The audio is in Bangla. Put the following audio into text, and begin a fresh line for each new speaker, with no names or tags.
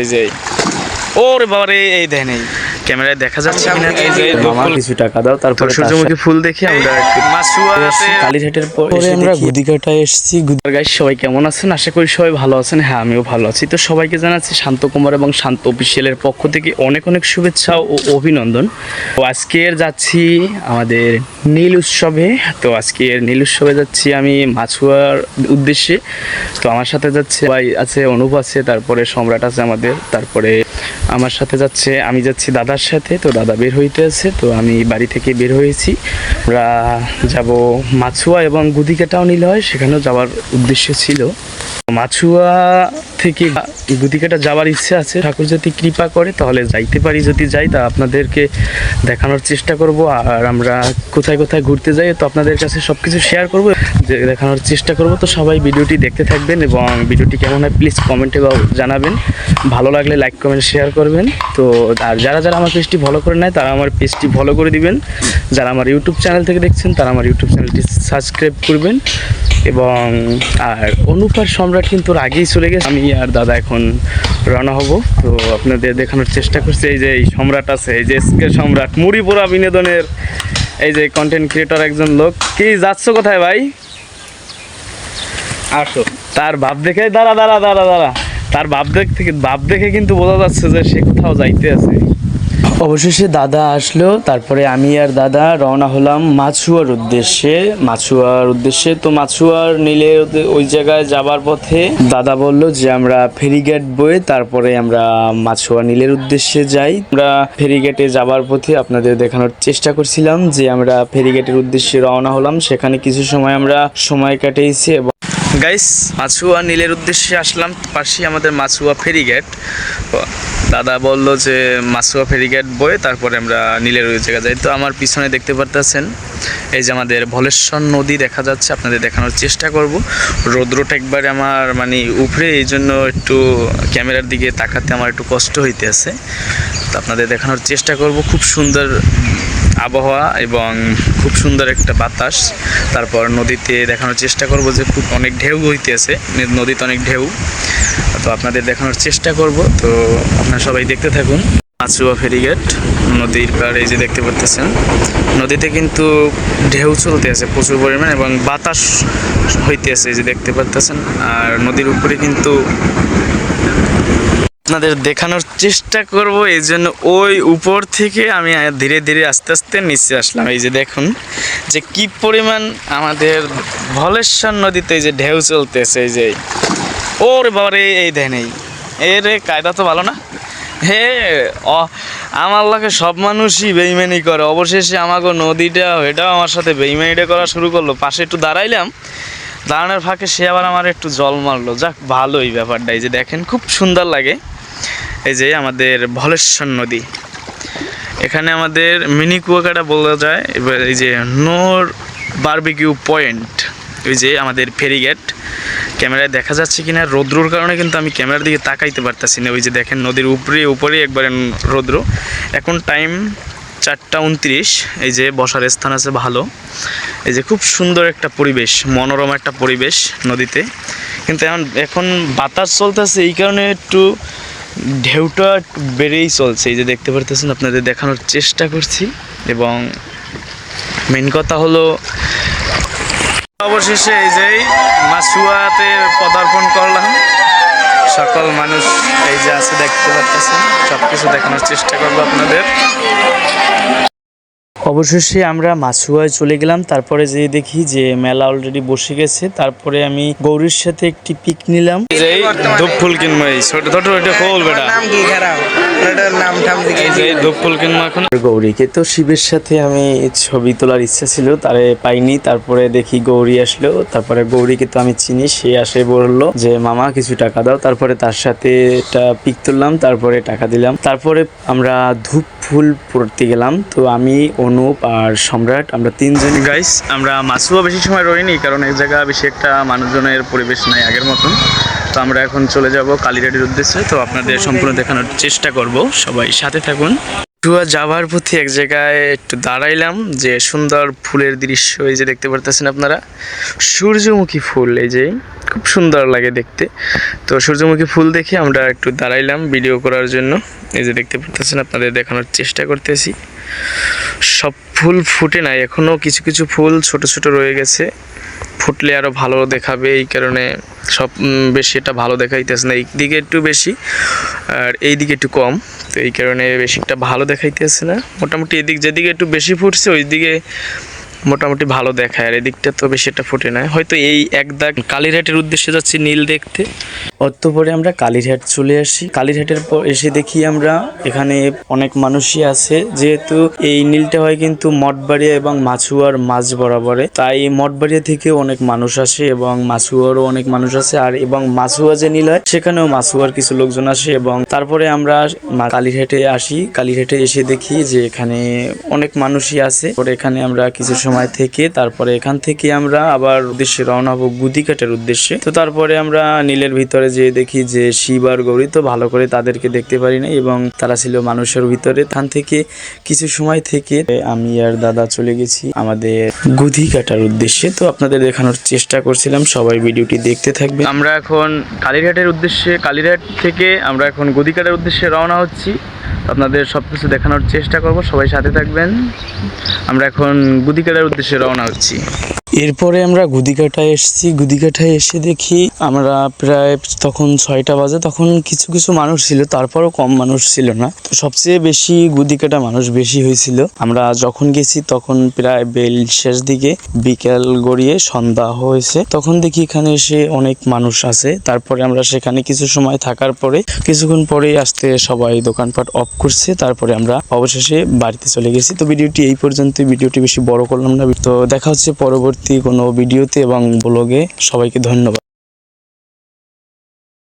এই যে ওরে বাবা রে, এই দেখেন এই ক্যামেরায় দেখা যাচ্ছে কিনা, এই যে
মামা কিছু টাকা দাও, তারপরে
সূর্যমুখী ফুল দেখে আমরা
কালীঘাটের পরে আমরা গুদিঘাটায় এসেছি।
গাইস সবাই কেমন আছেন? আশা করি সবাই ভালো আছেন। হ্যাঁ, আমিও ভালো আছি। তো সবাইকে জানাচ্ছি শান্ত কুমার এবং শান্ত অফিসিয়ালের পক্ষ থেকে অনেক অনেক শুভেচ্ছা ও অভিনন্দন। তো আজকের যাচ্ছি আমাদের নীল উৎসবে। তো আজকের নীল উৎসবে যাচ্ছি আমি মাছুয়ার উদ্দেশ্যে। তো আমার সাথে যাচ্ছে ভাই আছে, অনুপ আছে, তারপরে সম্রাট আছে আমাদের, তারপরে আমার সাথে যাচ্ছে, আমি যাচ্ছি দাদার সাথে। তো দাদা বের হইতে আছে, তো আমি বাড়ি থেকে বের হয়েছি। আমরা যাব মাছুয়া এবং গুদিঘাটাও নিলে হয়, সেখানেও যাওয়ার উদ্দেশ্য ছিল। মাছুয়া থেকে গুদিঘাটা যাওয়ার ইচ্ছে আছে, ঠাকুর যদি কৃপা করে তাহলে যাইতে পারি। যদি যাই তা আপনাদেরকে দেখানোর চেষ্টা করব। আর আমরা কোথায় কোথায় ঘুরতে যাই তো আপনাদের কাছে সব কিছু শেয়ার করব, যে দেখানোর চেষ্টা করব। তো সবাই ভিডিওটি দেখতে থাকবেন এবং ভিডিওটি কেমন হয় প্লিজ কমেন্টে জানাবেন। ভালো লাগলে লাইক কমেন্ট শেয়ার করবেন। তো আর যারা যারা আমার পেজটি ফলো করে নেয় তারা আমার পেজটি ফলো করে দিবেন। যারা আমার ইউটিউব চ্যানেল থেকে দেখছেন তারা আমার ইউটিউব চ্যানেলটি সাবস্ক্রাইব করবেন। এবং আর অনুপ আর সম্রাট কিন্তু আগেই চলে গেছে, আমি আর দাদা এখন রওনা হব। তো আপনাদের দেখানোর চেষ্টা করছি, এই যে এই সম্রাট আছে, এই যে এসকে সম্রাট, মুড়িপোড়া বিনোদনের এই যে কন্টেন্ট ক্রিয়েটর একজন লোক। কি যাচ্ছ কোথায় ভাই? আসো। তার ভাব দেখে দাঁড়া, তার ভাব দেখে কিন্তু বোঝা যাচ্ছে যে সে কোথাও যাইতে আছে।
অবশেষে দাদা আসলো, তারপরে আমি আর দাদা রওনা হলাম মাছুয়ার উদ্দেশ্যে। তো মাছুয়ার নিলে ওই জায়গায় যাবার পথে দাদা বলল যে আমরা ফেরিঘাট বয়ে তারপরে আমরা মাছুয়া নীলের উদ্দেশ্যে যাই। আমরা ফেরিঘাটে যাবার পথে আপনাদের দেখানোর চেষ্টা করছিলাম যে আমরা ফেরিঘাটের উদ্দেশ্যে রওনা হলাম। সেখানে কিছু সময় আমরা সময় কাটিয়েছি এবং
গাইস মাছুয়া নীলের উদ্দেশ্যে আসলাম, পাশেই আমাদের মাছুয়া ফেরিঘাট। দাদা বলল যে মাছুয়া ফেরিঘাট বয়ে তারপরে আমরা নীলের ওই জায়গায় যাই। তো আমার পিছনে দেখতে পারতেছেন এই যে আমাদের ভলেশ্বর নদী দেখা যাচ্ছে, আপনাদের দেখানোর চেষ্টা করব। রৌদ্রটা একবারে আমার মানে উপরে, এই জন্য একটু ক্যামেরার দিকে তাকাতে আমার একটু কষ্ট হইতে আছে। তো আপনাদের দেখানোর চেষ্টা করব। খুব সুন্দর আবহাওয়া এবং খুব সুন্দর একটা বাতাস। তারপর নদীতে দেখানোর চেষ্টা করব যে খুব অনেক ঢেউ হইতেছে, নদীতে অনেক ঢেউ। তো আপনাদের দেখানোর চেষ্টা করব। তো আপনারা সবাই দেখতে থাকুন। মাছুয়া ফেরিঘাট নদীর পার, এই যে দেখতে পাচ্ছেন নদীতে কিন্তু ঢেউ চলতে আছে প্রচুর পরিমাণ এবং বাতাস হইতে আছে, এই যে দেখতে পাচ্ছেন। আর নদীর উপরে কিন্তু আপনাদের দেখানোর চেষ্টা করব, এই জন্য ওই উপর থেকে আমি ধীরে ধীরে আস্তে আস্তে নিচে আসলাম। এই যে দেখুন যে কি পরিমাণ আমাদের ভলেশ্বর নদীতে এই যে ঢেউ চলতেছে। এই যে ওরে বাবারে, এই দেখেন এই রে কায়দা তো ভালো না। হে আমার লাগে সব মানুষই বেইমানি করে, অবশেষে আমাকে নদীটা এটাও আমার সাথে বেইমানিটা করা শুরু করলো। পাশে একটু দাঁড়াইলাম, দাঁড়ানোর ফাঁকে সে আবার আমার একটু জল মারলো। যাক ভালোই ব্যাপারটা। এই যে দেখেন খুব সুন্দর লাগে। এই যে আমাদের ভলেশ্বর নদী, এখানে আমাদের মিনি কুয়াকাটা বলা যায়। এবার এই যে নোর বারবিকিউ পয়েন্ট, ওই যে আমাদের ফেরিঘাট। ক্যামেরায় দেখা যাচ্ছে কিনা, রৌদ্রর কারণে কিন্তু আমি ক্যামেরার দিকে তাকাইতে পারতেছি না। ওই যে দেখেন নদীর উপরে একবারে রৌদ্র। এখন টাইম 4:29। এই যে বসার স্থান আছে ভালো। এই যে খুব সুন্দর একটা পরিবেশ, মনোরম একটা পরিবেশ নদীতে। কিন্তু এখন বাতাস চলতেছে, এই কারণে একটু ঢেউটা বেড়েই চলছে। এই যে দেখতে পারতেছেন, আপনাদের দেখানোর চেষ্টা করছি। এবং মেন কথা হলো অবশেষে এই যে মাছুয়াতে পদার্পণ করলাম। সকল মানুষ এই যে আছে দেখতে পাচ্ছেন, সব কিছু দেখানোর চেষ্টা করবো আপনাদের।
অবশেষে আমরা মাছুয়ায় চলে গেলাম। তারপরে যে দেখি যে মেলা অলরেডি বসে গেছে। তারপরে আমি গৌরীর সাথে একটি পিক নিলাম।
ধূপফুল কিনবই ছোট ছোট
গৌরীকে তো শিবের সাথে আমি ছবি তোলার ইচ্ছা ছিল, তারে পাইনি। তারপরে দেখি গৌরী আসলো, তারপরে গৌরীকে তো আমি চিনি, সে আসে বললো যে মামা কিছু টাকা দাও। তারপরে তার সাথে একটা পিক তুললাম, তারপরে টাকা দিলাম। তারপরে আমরা ধূপ ফুল পড়তে গেলাম। তো আমি, অনুপ আর সম্রাট, আমরা তিনজন।
গাইস আমরা মাছুয়া বেশি সময় রইনি, কারণ এই জায়গা বেশি একটা মানুষজনের পরিবেশ নাই আগের মতন। তো আমরা এখন চলে যাব কালীঘাটের উদ্দেশ্যে। তো আপনাদের সম্পূর্ণ দেখানোর চেষ্টা করব, সবাই সাথে থাকুন। টুয়া যাওয়ার পথে এক জায়গায় একটু দাঁড়াইলাম, যে সুন্দর ফুলের দৃশ্য এই যে দেখতে পারতেছেন আপনারা, সূর্যমুখী ফুল, এই যে খুব সুন্দর লাগে দেখতে। তো সূর্যমুখী ফুল দেখে আমরা একটু দাঁড়াইলাম ভিডিও করার জন্য। এই যে দেখতে পারতেছেন, আপনাদের দেখানোর চেষ্টা করতেছি। সব ফুল ফুটে নাই এখনও, কিছু কিছু ফুল ছোট ছোট রয়ে গেছে, ফুটলে আরও ভালো দেখাবে, এই কারণে সব বেশি এটা ভালো দেখাইতেছে না, এই দিকে একটু বেশি আর এই দিকে একটু কম, তো এই কারণে বেশিটা ভালো দেখাইতেছে না। মোটামুটি এদিক যেদিকে একটু বেশি ফুটছে ওই দিকে মোটামুটি ভালো দেখায়, আর এদিকটা তো বেশি একটা ফুটে না। হয়তো এই এক দাগ কালীরহাটের উদ্দেশ্যে যাচ্ছি নীল দেখতে।
অতঃপরে আমরা কালীরহাট চলে আসি। কালীরহাটের পর এসে দেখি আমরা এখানে অনেক মানুষই আছে, যেহেতু এই নীলটা হয় কিন্তু মঠবাড়িয়া এবং মাছুয়ার মাঝ বরাবরে, তাই মঠবাড়িয়া থেকে অনেক মানুষ আসে এবং মাছুয়ারও অনেক মানুষ আছে। আর এবং মাছুয়া যে নীল হয় সেখানেও মাছুয়ার কিছু লোকজন আসে। এবং তারপরে আমরা কালীরহাটে আসি। কালীরহাটে এসে দেখি যে এখানে অনেক মানুষই আছে। পরে এখানে আমরা কিছু সময় থেকে তারপরে এখান থেকে আমরা আবার উদ্দেশ্যে রওনা হবো গুদিঘাটের উদ্দেশ্যে। তো তারপরে আমরা নীলের ভিতরে যে দেখি যে শিব আর গৌরী, তো ভালো করে তাদেরকে দেখতে পারি না এবং তারা ছিল মানুষের ভিতরে। এখান থেকে কিছু সময় থেকে আমি আর দাদা চলে গেছি আমাদের গুদিঘাটার উদ্দেশ্যে। তো আপনাদের দেখানোর চেষ্টা করছিলাম, সবাই ভিডিওটি দেখতে থাকবে।
আমরা এখন কালীরহাটের উদ্দেশ্যে, কালীরহাট থেকে আমরা এখন গুদিঘাটের উদ্দেশ্যে রওনা হচ্ছি। আপনাদের সব কিছু দেখানোর চেষ্টা করব, সবাই সাথে থাকবেন। আমরা এখন গুদিঘাটের উদ্দেশ্যে রওনা হচ্ছি।
এরপরে আমরা গুদিঘাটায় এসেছি। গুদিঘাটায় এসে দেখি আমরা প্রায় তখন 6টা বাজে, তখন কিছু কিছু মানুষ ছিল, তারপরও কম মানুষ ছিল না। তো সবচেয়ে বেশি গুদিঘাটা মানুষ বেশি হয়েছিল। আমরা যখন গেছি তখন প্রায় বেল শেষ দিকে, বিকেল গড়িয়ে সন্ধ্যা হয়েছে। তখন দেখি এখানে এসে অনেক মানুষ আছে। তারপরে আমরা সেখানে কিছু সময় থাকার পরে কিছুক্ষণ পরে আসতে সবাই দোকানপাট অফ করছে। তারপরে আমরা অবশেষে বাড়িতে চলে গেছি। তো ভিডিওটি এই পর্যন্ত, ভিডিওটি বেশি বড় করলাম না। তো দেখা হচ্ছে পরবর্তী কোনো ভিডিওতে এবং ব্লগে। সবাইকে ধন্যবাদ।